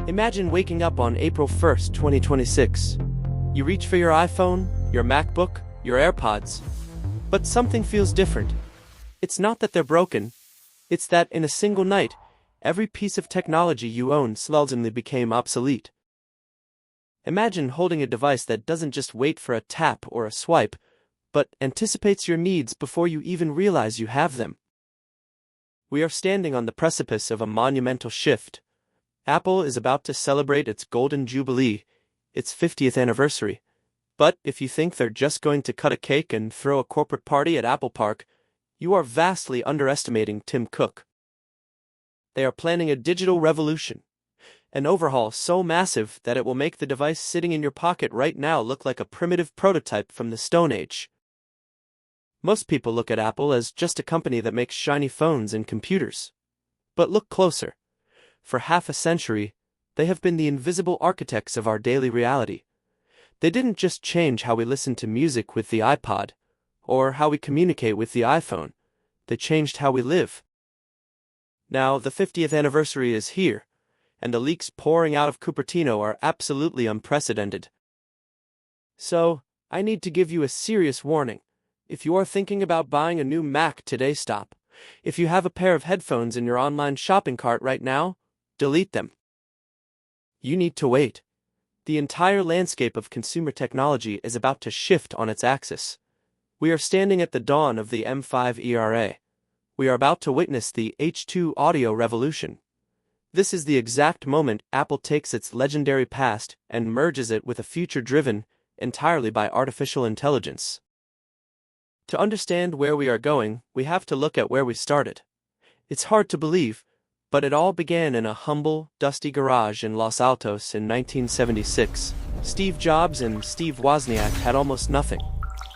Imagine waking up on April 1st, 2026. You reach for your iPhone, your MacBook, your AirPods. But something feels different. It's not that they're broken. It's that in a single night, every piece of technology you own suddenly became obsolete. Imagine holding a device that doesn't just wait for a tap or a swipe, but anticipates your needs before you even realize you have them. We are standing on the precipice of a monumental shift. Apple is about to celebrate its golden jubilee, its 50th anniversary. But if you think they're just going to cut a cake and throw a corporate party at Apple Park, you are vastly underestimating Tim Cook. They are planning a digital revolution, an overhaul so massive that it will make the device sitting in your pocket right now look like a primitive prototype from the Stone Age. Most people look at Apple as just a company that makes shiny phones and computers. But look closer. For half a century, they have been the invisible architects of our daily reality. They didn't just change how we listen to music with the iPod, or how we communicate with the iPhone. They changed how we live. Now, the 50th anniversary is here, and the leaks pouring out of Cupertino are absolutely unprecedented. So, I need to give you a serious warning. If you are thinking about buying a new Mac today, stop. If you have a pair of headphones in your online shopping cart right now, delete them. You need to wait. The entire landscape of consumer technology is about to shift on its axis. We are standing at the dawn of the M5 era. We are about to witness the H2 audio revolution. This is the exact moment Apple takes its legendary past and merges it with a future driven entirely by artificial intelligence. To understand where we are going, we have to look at where we started. It's hard to believe, but it all began in a humble, dusty garage in Los Altos in 1976. Steve Jobs and Steve Wozniak had almost nothing.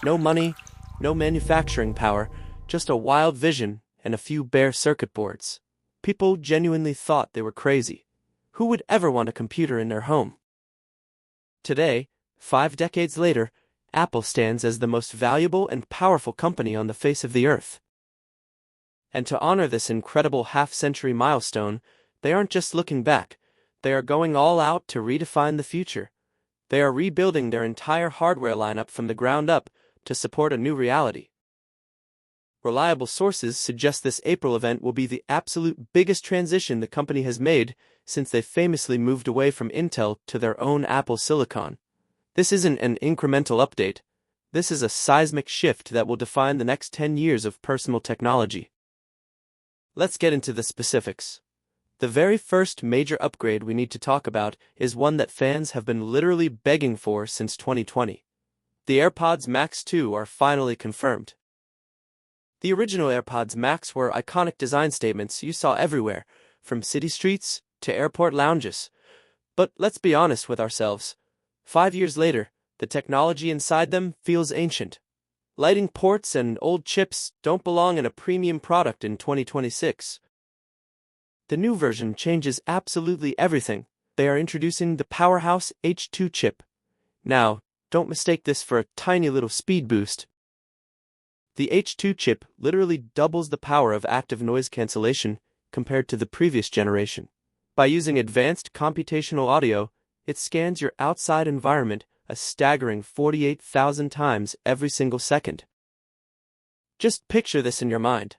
No money, no manufacturing power, just a wild vision and a few bare circuit boards. People genuinely thought they were crazy. Who would ever want a computer in their home? Today, 5 decades later, Apple stands as the most valuable and powerful company on the face of the earth. And to honor this incredible half-century milestone, they aren't just looking back, they are going all out to redefine the future. They are rebuilding their entire hardware lineup from the ground up to support a new reality. Reliable sources suggest this April event will be the absolute biggest transition the company has made since they famously moved away from Intel to their own Apple Silicon. This isn't an incremental update. This is a seismic shift that will define the next 10 years of personal technology. Let's get into the specifics. The very first major upgrade we need to talk about is one that fans have been literally begging for since 2020. The AirPods Max 2 are finally confirmed. The original AirPods Max were iconic design statements you saw everywhere, from city streets to airport lounges. But let's be honest with ourselves. 5 years later, the technology inside them feels ancient. Lighting ports and old chips don't belong in a premium product in 2026. The new version changes absolutely everything. They are introducing the powerhouse H2 chip. Now, don't mistake this for a tiny little speed boost. The H2 chip literally doubles the power of active noise cancellation compared to the previous generation. By using advanced computational audio, it scans your outside environment a staggering 48,000 times every single second. Just picture this in your mind.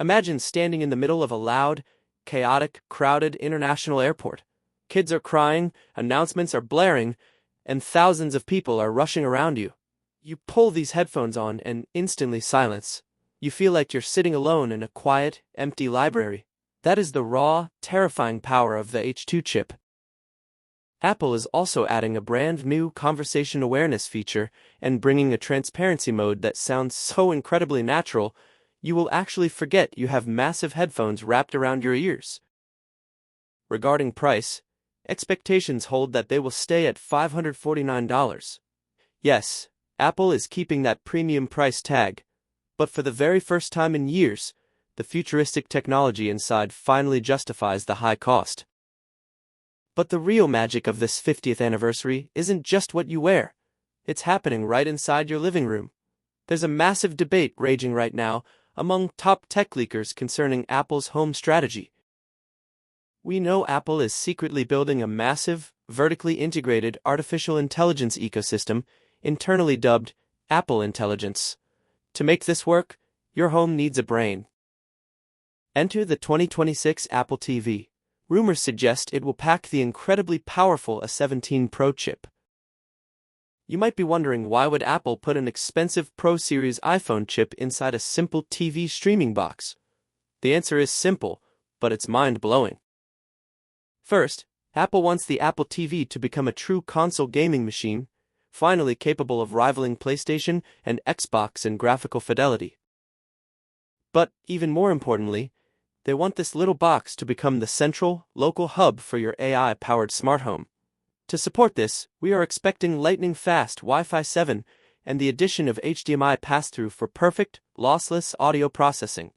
Imagine standing in the middle of a loud, chaotic, crowded international airport. Kids are crying, announcements are blaring, and thousands of people are rushing around you. You pull these headphones on and instantly silence. You feel like you're sitting alone in a quiet, empty library. That is the raw, terrifying power of the H2 chip. Apple is also adding a brand new conversation awareness feature and bringing a transparency mode that sounds so incredibly natural, you will actually forget you have massive headphones wrapped around your ears. Regarding price, expectations hold that they will stay at $549. Yes, Apple is keeping that premium price tag, but for the very first time in years, the futuristic technology inside finally justifies the high cost. But the real magic of this 50th anniversary isn't just what you wear. It's happening right inside your living room. There's a massive debate raging right now among top tech leakers concerning Apple's home strategy. We know Apple is secretly building a massive, vertically integrated artificial intelligence ecosystem, internally dubbed Apple Intelligence. To make this work, your home needs a brain. Enter the 2026 Apple TV. Rumors suggest it will pack the incredibly powerful A17 Pro chip. You might be wondering, why would Apple put an expensive Pro Series iPhone chip inside a simple TV streaming box? The answer is simple, but it's mind-blowing. First, Apple wants the Apple TV to become a true console gaming machine, finally capable of rivaling PlayStation and Xbox in graphical fidelity. But even more importantly, they want this little box to become the central, local hub for your AI-powered smart home. To support this, we are expecting lightning-fast Wi-Fi 7 and the addition of HDMI pass-through for perfect, lossless audio processing.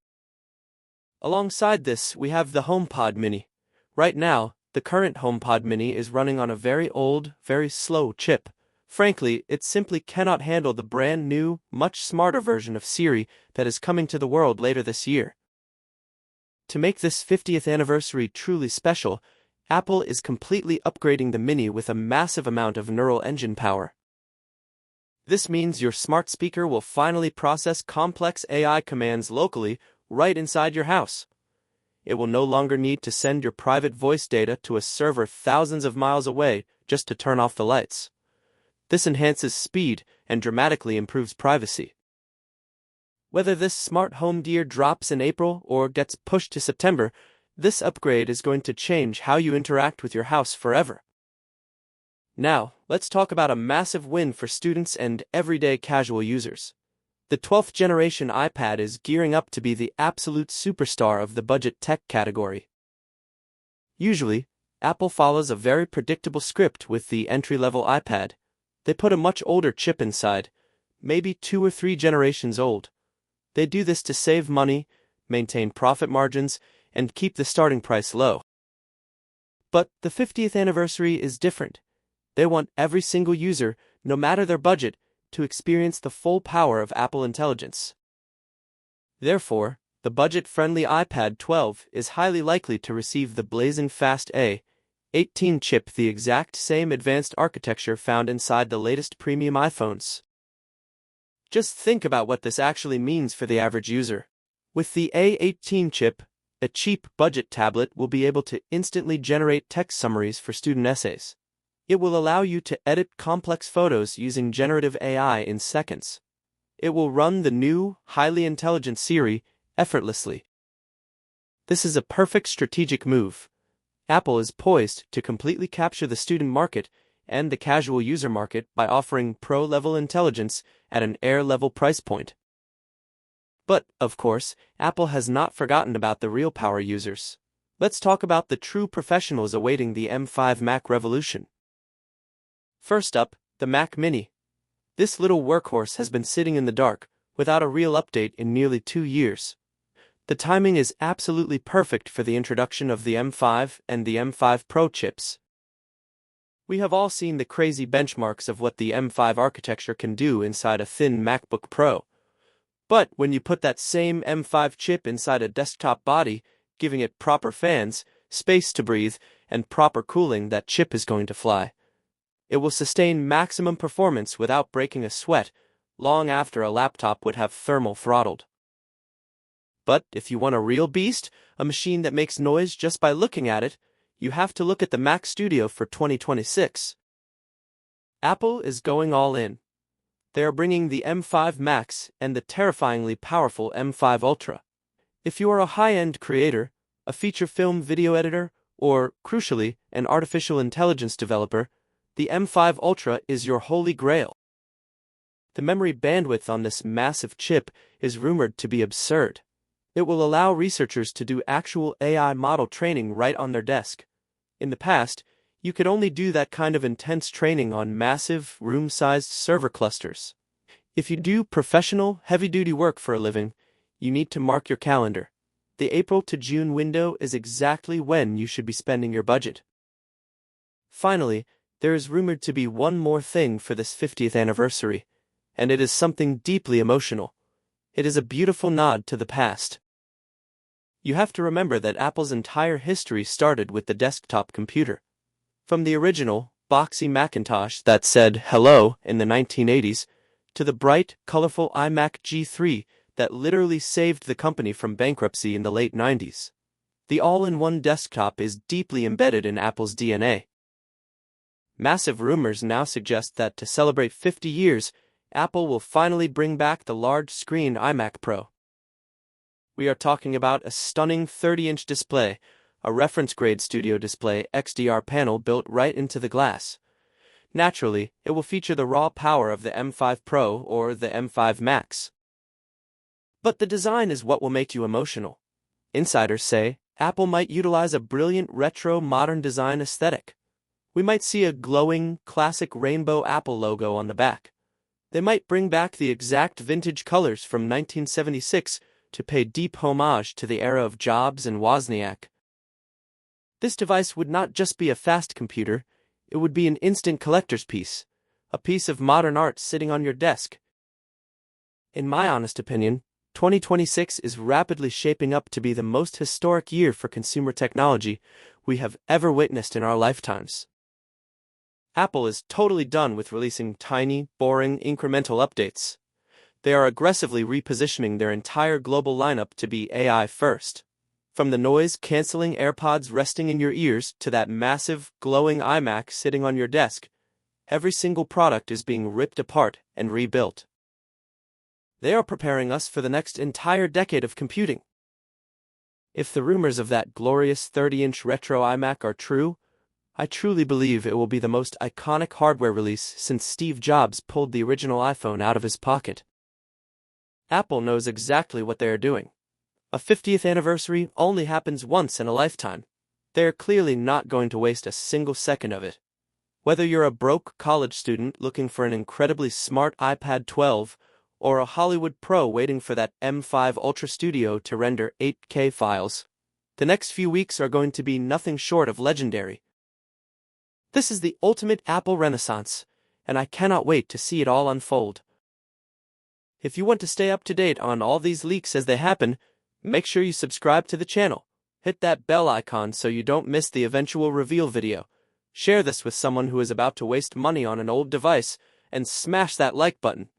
Alongside this, we have the HomePod Mini. Right now, the current HomePod Mini is running on a very old, very slow chip. Frankly, it simply cannot handle the brand new, much smarter version of Siri that is coming to the world later this year. To make this 50th anniversary truly special, Apple is completely upgrading the Mini with a massive amount of neural engine power. This means your smart speaker will finally process complex AI commands locally, right inside your house. It will no longer need to send your private voice data to a server thousands of miles away just to turn off the lights. This enhances speed and dramatically improves privacy. Whether this smart home gear drops in April or gets pushed to September, this upgrade is going to change how you interact with your house forever. Now, let's talk about a massive win for students and everyday casual users. The 12th generation iPad is gearing up to be the absolute superstar of the budget tech category. Usually, Apple follows a very predictable script with the entry-level iPad. They put a much older chip inside, maybe 2 or 3 generations old. They do this to save money, maintain profit margins, and keep the starting price low. But the 50th anniversary is different. They want every single user, no matter their budget, to experience the full power of Apple Intelligence. Therefore, the budget-friendly iPad 12 is highly likely to receive the blazing fast A18 chip, the exact same advanced architecture found inside the latest premium iPhones. Just think about what this actually means for the average user. With the A18 chip, a cheap budget tablet will be able to instantly generate text summaries for student essays. It will allow you to edit complex photos using generative AI in seconds. It will run the new, highly intelligent Siri effortlessly. This is a perfect strategic move. Apple is poised to completely capture the student market and the casual user market by offering pro-level intelligence at an Air-level price point. But, of course, Apple has not forgotten about the real power users. Let's talk about the true professionals awaiting the M5 Mac revolution. First up, the Mac Mini. This little workhorse has been sitting in the dark, without a real update in nearly 2 years. The timing is absolutely perfect for the introduction of the M5 and the M5 Pro chips. We have all seen the crazy benchmarks of what the M5 architecture can do inside a thin MacBook Pro. But when you put that same M5 chip inside a desktop body, giving it proper fans, space to breathe, and proper cooling, that chip is going to fly. It will sustain maximum performance without breaking a sweat, long after a laptop would have thermal throttled. But if you want a real beast, a machine that makes noise just by looking at it, you have to look at the Mac Studio for 2026. Apple is going all in. They are bringing the M5 Max and the terrifyingly powerful M5 Ultra. If you are a high-end creator, a feature film video editor, or, crucially, an artificial intelligence developer, the M5 Ultra is your holy grail. The memory bandwidth on this massive chip is rumored to be absurd. It will allow researchers to do actual AI model training right on their desk. In the past, you could only do that kind of intense training on massive, room-sized server clusters. If you do professional, heavy-duty work for a living, you need to mark your calendar. The April to June window is exactly when you should be spending your budget. Finally, there is rumored to be one more thing for this 50th anniversary, and it is something deeply emotional. It is a beautiful nod to the past. You have to remember that Apple's entire history started with the desktop computer. From the original, boxy Macintosh that said hello in the 1980s, to the bright, colorful iMac G3 that literally saved the company from bankruptcy in the late 90s. The all-in-one desktop is deeply embedded in Apple's DNA. Massive rumors now suggest that to celebrate 50 years, Apple will finally bring back the large-screen iMac Pro. We are talking about a stunning 30-inch display, a reference-grade Studio Display XDR panel built right into the glass. Naturally, it will feature the raw power of the M5 Pro or the M5 Max. But the design is what will make you emotional. Insiders say Apple might utilize a brilliant retro modern design aesthetic. We might see a glowing, classic rainbow Apple logo on the back. They might bring back the exact vintage colors from 1976 to pay deep homage to the era of Jobs and Wozniak. This device would not just be a fast computer, it would be an instant collector's piece, a piece of modern art sitting on your desk. In my honest opinion, 2026 is rapidly shaping up to be the most historic year for consumer technology we have ever witnessed in our lifetimes. Apple is totally done with releasing tiny, boring, incremental updates. They are aggressively repositioning their entire global lineup to be AI first. From the noise-canceling AirPods resting in your ears to that massive, glowing iMac sitting on your desk, every single product is being ripped apart and rebuilt. They are preparing us for the next entire decade of computing. If the rumors of that glorious 30-inch retro iMac are true, I truly believe it will be the most iconic hardware release since Steve Jobs pulled the original iPhone out of his pocket. Apple knows exactly what they are doing. A 50th anniversary only happens once in a lifetime. They are clearly not going to waste a single second of it. Whether you're a broke college student looking for an incredibly smart iPad 12, or a Hollywood pro waiting for that M5 Ultra Studio to render 8K files, the next few weeks are going to be nothing short of legendary. This is the ultimate Apple Renaissance, and I cannot wait to see it all unfold. If you want to stay up to date on all these leaks as they happen, make sure you subscribe to the channel. Hit that bell icon so you don't miss the eventual reveal video. Share this with someone who is about to waste money on an old device, and smash that like button.